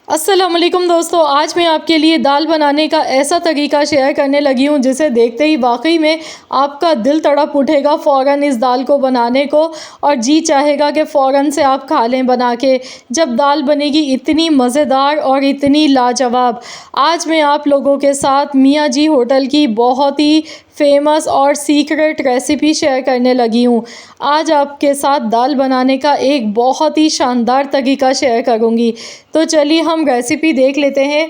अस्सलाम वालेकुम दोस्तों, आज मैं आपके लिए दाल बनाने का ऐसा तरीका शेयर करने लगी हूँ जिसे देखते ही वाकई में आपका दिल तड़प उठेगा फ़ौरन इस दाल को बनाने को और जी चाहेगा कि फ़ौरन से आप खा लें बना के। जब दाल बनेगी इतनी मज़ेदार और इतनी लाजवाब। आज मैं आप लोगों के साथ मियाँ जी होटल की बहुत ही फ़ेमस और सीक्रेट रेसिपी शेयर करने लगी हूँ। आज आपके साथ दाल बनाने का एक बहुत ही शानदार तरीका शेयर करूँगी। तो चलिए हम रेसिपी देख लेते हैं।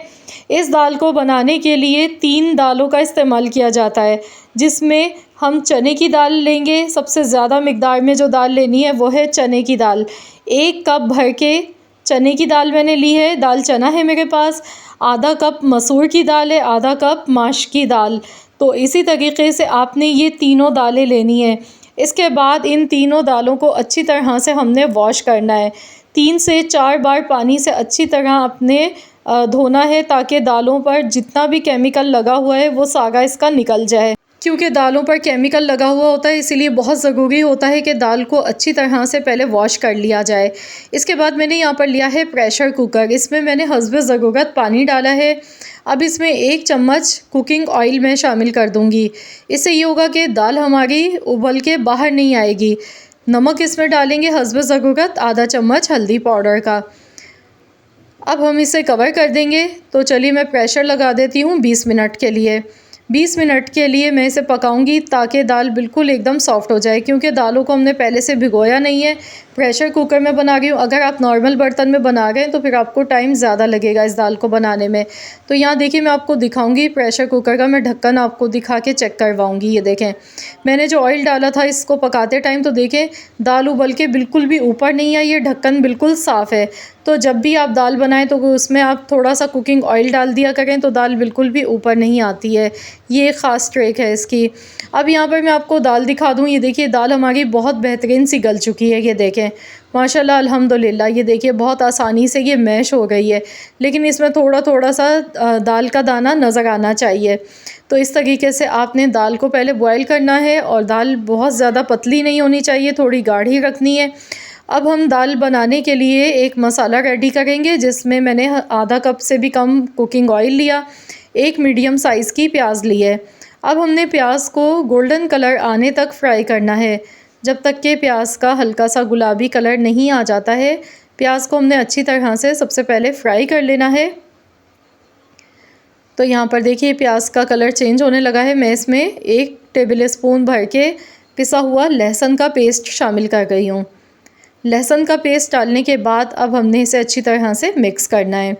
इस दाल को बनाने के लिए 3 दालों का इस्तेमाल किया जाता है, जिसमें हम चने की दाल लेंगे। सबसे ज़्यादा मिक़दार में जो दाल लेनी है वो है चने की दाल। 1 कप भर के चने की दाल मैंने ली है, दाल चना है मेरे पास। आधा कप मसूर की दाल है, आधा कप माश की दाल। तो इसी तरीके से आपने ये तीनों दालें लेनी है। इसके बाद इन तीनों दालों को अच्छी तरह से हमने वॉश करना है। 3 से 4 बार पानी से अच्छी तरह आपने धोना है, ताकि दालों पर जितना भी केमिकल लगा हुआ है वो सारा इसका निकल जाए। क्योंकि दालों पर केमिकल लगा हुआ होता है, इसीलिए बहुत ज़रूरी होता है कि दाल को अच्छी तरह से पहले वॉश कर लिया जाए। इसके बाद मैंने यहाँ पर लिया है प्रेशर कुकर। इसमें मैंने हस्बे ज़रूरत पानी डाला है। अब इसमें 1 चम्मच कुकिंग ऑयल मैं शामिल कर दूँगी। इससे ये होगा कि दाल हमारी उबल के बाहर नहीं आएगी। नमक इसमें डालेंगे हस्बे ज़रूरत, आधा चम्मच हल्दी पाउडर का। अब हम इसे कवर कर देंगे। तो चलिए मैं प्रेशर लगा देती हूँ 20 मिनट के लिए। 20 मिनट के लिए मैं इसे पकाऊंगी ताकि दाल बिल्कुल एकदम सॉफ़्ट हो जाए, क्योंकि दालों को हमने पहले से भिगोया नहीं है। प्रेशर कुकर में बना रही हूँ। अगर आप नॉर्मल बर्तन में बना रहे हैं तो फिर आपको टाइम ज़्यादा लगेगा इस दाल को बनाने में। तो यहाँ देखिए मैं आपको दिखाऊंगी प्रेशर कुकर का मैं ढक्कन आपको दिखा के चेक करवाऊँगी। ये देखें, मैंने जो ऑयल डाला था इसको पकाते टाइम, तो देखें दाल उबल के बिल्कुल भी ऊपर नहीं आई, ये ढक्कन बिल्कुल साफ़ है। तो जब भी आप दाल बनाएं तो उसमें आप थोड़ा सा कुकिंग ऑयल डाल दिया करें, तो दाल बिल्कुल भी ऊपर नहीं आती है। ये एक ख़ास ट्रिक है इसकी। अब यहाँ पर मैं आपको दाल दिखा दूँ। ये देखिए दाल हमारी बहुत बेहतरीन सी गल चुकी है। ये देखें माशाल्लाह अल्हम्दुलिल्लाह। ये देखिए बहुत आसानी से ये मैश हो गई है, लेकिन इसमें थोड़ा थोड़ा सा दाल का दाना नज़र आना चाहिए। तो इस तरीके से आपने दाल को पहले बॉयल करना है, और दाल बहुत ज़्यादा पतली नहीं होनी चाहिए, थोड़ी गाढ़ी रखनी है। अब हम दाल बनाने के लिए एक मसाला रेडी करेंगे, जिसमें मैंने आधा कप से भी कम कुकिंग ऑयल लिया, 1 मीडियम साइज़ की प्याज ली है। अब हमने प्याज को गोल्डन कलर आने तक फ्राई करना है। जब तक कि प्याज का हल्का सा गुलाबी कलर नहीं आ जाता है, प्याज को हमने अच्छी तरह से सबसे पहले फ्राई कर लेना है। तो यहाँ पर देखिए प्याज का कलर चेंज होने लगा है। मैं इसमें 1 टेबल स्पून भर के पिसा हुआ लहसुन का पेस्ट शामिल कर गई हूँ। लहसुन का पेस्ट डालने के बाद अब हमने इसे अच्छी तरह से मिक्स करना है।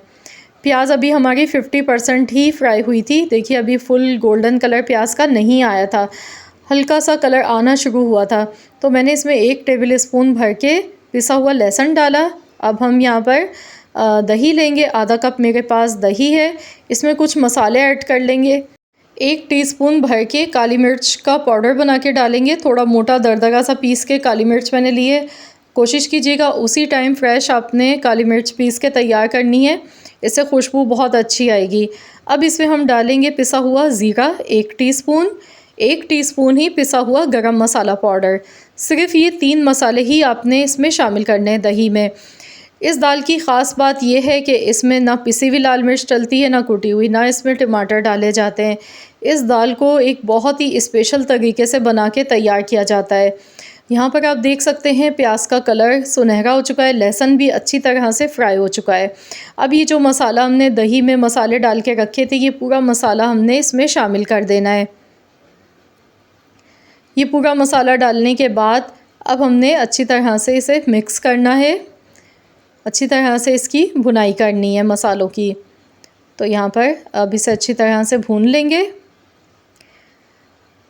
प्याज अभी हमारी 50% ही फ्राई हुई थी। देखिए अभी फुल गोल्डन कलर प्याज का नहीं आया था, हल्का सा कलर आना शुरू हुआ था। तो मैंने इसमें 1 टेबल स्पून भर के पिसा हुआ लहसुन डाला। अब हम यहाँ पर दही लेंगे, आधा कप मेरे पास दही है। इसमें कुछ मसाले ऐड कर लेंगे। 1 टीस्पून भर के काली मिर्च का पाउडर बना के डालेंगे। थोड़ा मोटा दरदरा सा पीस के काली मिर्च मैंने ली है। कोशिश कीजिएगा उसी टाइम फ्रेश आपने काली मिर्च पीस के तैयार करनी है, इससे खुशबू बहुत अच्छी आएगी। अब इसमें हम डालेंगे पिसा हुआ ज़ीरा 1 टीस्पून, 1 टीस्पून ही पिसा हुआ गरम मसाला पाउडर। सिर्फ़ ये 3 मसाले ही आपने इसमें शामिल करने हैं दही में। इस दाल की ख़ास बात यह है कि इसमें ना पिसी हुई लाल मिर्च डलती है, ना कुटी हुई, ना इसमें टमाटर डाले जाते हैं। इस दाल को एक बहुत ही स्पेशल तरीके से बना के तैयार किया जाता है। यहाँ पर आप देख सकते हैं प्याज का कलर सुनहरा हो चुका है, लहसुन भी अच्छी तरह से फ्राई हो चुका है। अब ये जो मसाला हमने दही में मसाले डाल के रखे थे, ये पूरा मसाला हमने इसमें शामिल कर देना है। ये पूरा मसाला डालने के बाद अब हमने अच्छी तरह से इसे मिक्स करना है, अच्छी तरह से इसकी भुनाई करनी है मसालों की। तो यहाँ पर अब इसे अच्छी तरह से भून लेंगे।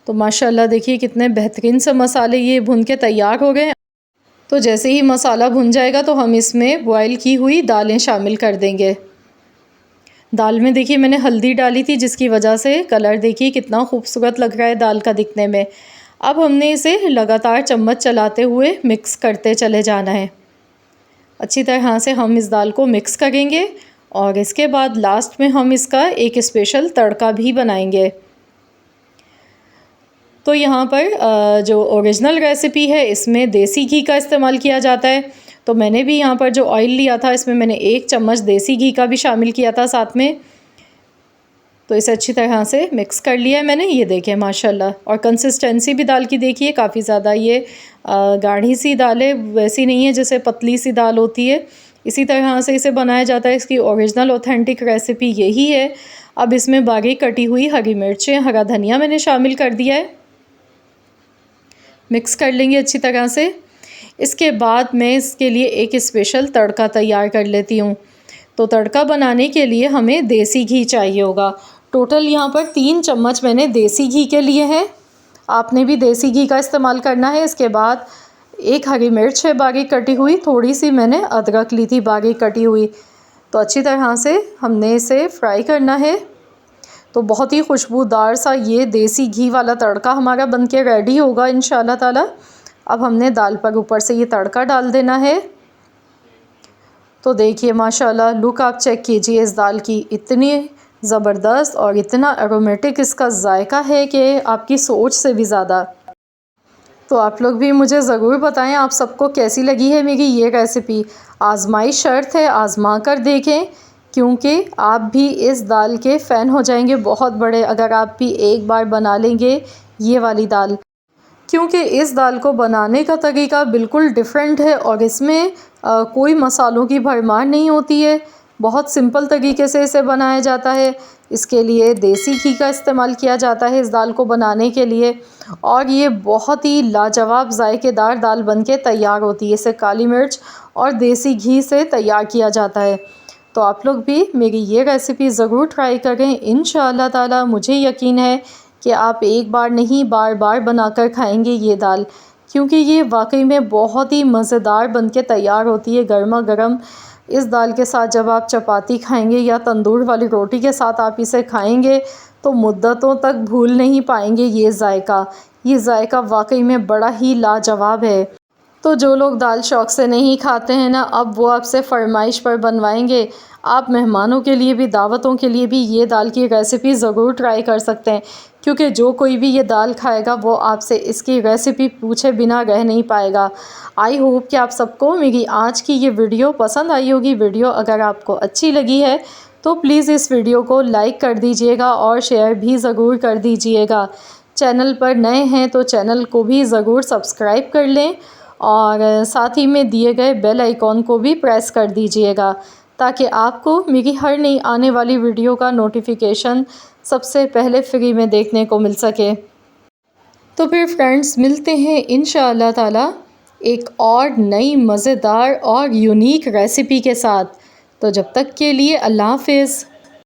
तो माशाल्लाह देखिए कितने बेहतरीन से मसाले ये भुन के तैयार हो गए। तो जैसे ही मसाला भुन जाएगा तो हम इसमें बॉयल की हुई दालें शामिल कर देंगे। दाल में देखिए मैंने हल्दी डाली थी, जिसकी वजह से कलर देखिए कितना खूबसूरत लग रहा है दाल का दिखने में। अब हमने इसे लगातार चम्मच चलाते हुए मिक्स करते चले जाना है। अच्छी तरह से हम इस दाल को मिक्स करेंगे, और इसके बाद लास्ट में हम इसका एक स्पेशल तड़का भी बनाएंगे। तो यहाँ पर जो ओरिजिनल रेसिपी है इसमें देसी घी का इस्तेमाल किया जाता है। तो मैंने भी यहाँ पर जो ऑयल लिया था इसमें मैंने 1 चम्मच देसी घी का भी शामिल किया था साथ में। तो इसे अच्छी तरह से मिक्स कर लिया है मैंने। ये देखिए माशाल्लाह, और कंसिस्टेंसी भी दाल की देखिए काफ़ी ज़्यादा ये गाढ़ी सी दाल है, वैसी नहीं है जैसे पतली सी दाल होती है। इसी तरह से इसे बनाया जाता है। इसकी ओरिजिनल ऑथेंटिक रेसिपी यही है। अब इसमें बारीक कटी हुई हरी मिर्चें, हरा धनिया मैंने शामिल कर दिया है। मिक्स कर लेंगे अच्छी तरह से। इसके बाद मैं इसके लिए एक स्पेशल तड़का तैयार कर लेती हूँ। तो तड़का बनाने के लिए हमें देसी घी चाहिए होगा। टोटल यहाँ पर 3 चम्मच मैंने देसी घी के लिए हैं। आपने भी देसी घी का इस्तेमाल करना है। इसके बाद 1 हरी मिर्च है बारीक कटी हुई, थोड़ी सी मैंने अदरक ली थी बारीक कटी हुई। तो अच्छी तरह से हमने इसे फ्राई करना है। तो बहुत ही खुशबूदार सा ये देसी घी वाला तड़का हमारा बनके रेडी होगा इंशाल्लाह ताला। अब हमने दाल पर ऊपर से ये तड़का डाल देना है। तो देखिए माशाल्लाह, लुक आप चेक कीजिए इस दाल की, इतनी ज़बरदस्त और इतना एरोमेटिक इसका जायका है कि आपकी सोच से भी ज़्यादा। तो आप लोग भी मुझे ज़रूर बताएं आप सबको कैसी लगी है मेरी ये रेसिपी। आजमाइश शर्त है, आजमा कर देखें, क्योंकि आप भी इस दाल के फ़ैन हो जाएंगे बहुत बड़े अगर आप भी एक बार बना लेंगे ये वाली दाल। क्योंकि इस दाल को बनाने का तरीका बिल्कुल डिफरेंट है और इसमें कोई मसालों की भरमार नहीं होती है। बहुत सिंपल तरीके से इसे बनाया जाता है। इसके लिए देसी घी का इस्तेमाल किया जाता है इस दाल को बनाने के लिए, और ये बहुत ही लाजवाब जायकेदार दाल बनके तैयार होती है। इसे काली मिर्च और देसी घी से तैयार किया जाता है। तो आप लोग भी मेरी ये रेसिपी ज़रूर ट्राई करें। इंशाअल्लाह ताला मुझे यकीन है कि आप एक बार नहीं बार बार बनाकर खाएंगे ये दाल, क्योंकि ये वाकई में बहुत ही मज़ेदार बनके तैयार होती है गर्मा गर्म। इस दाल के साथ जब आप चपाती खाएंगे या तंदूर वाली रोटी के साथ आप इसे खाएंगे तो मुद्दतों तक भूल नहीं पाएंगे ये जायका वाकई में बड़ा ही लाजवाब है। तो जो लोग दाल शौक़ से नहीं खाते हैं ना, अब वो आपसे फरमाइश पर बनवाएंगे। आप मेहमानों के लिए भी, दावतों के लिए भी ये दाल की रेसिपी ज़रूर ट्राई कर सकते हैं, क्योंकि जो कोई भी ये दाल खाएगा वो आपसे इसकी रेसिपी पूछे बिना रह नहीं पाएगा। आई होप कि आप सबको मेरी आज की ये वीडियो पसंद आई होगी। वीडियो अगर आपको अच्छी लगी है तो प्लीज़ इस वीडियो को लाइक कर दीजिएगा और शेयर भी ज़रूर कर दीजिएगा। चैनल पर नए हैं तो चैनल को भी ज़रूर सब्सक्राइब कर लें और साथ ही में दिए गए बेल आइकॉन को भी प्रेस कर दीजिएगा, ताकि आपको मेरी हर नई आने वाली वीडियो का नोटिफिकेशन सबसे पहले फ्री में देखने को मिल सके। तो फिर फ्रेंड्स, मिलते हैं इंशाअल्लाह ताला एक और नई मज़ेदार और यूनिक रेसिपी के साथ। तो जब तक के लिए अल्लाह हाफ़िज़।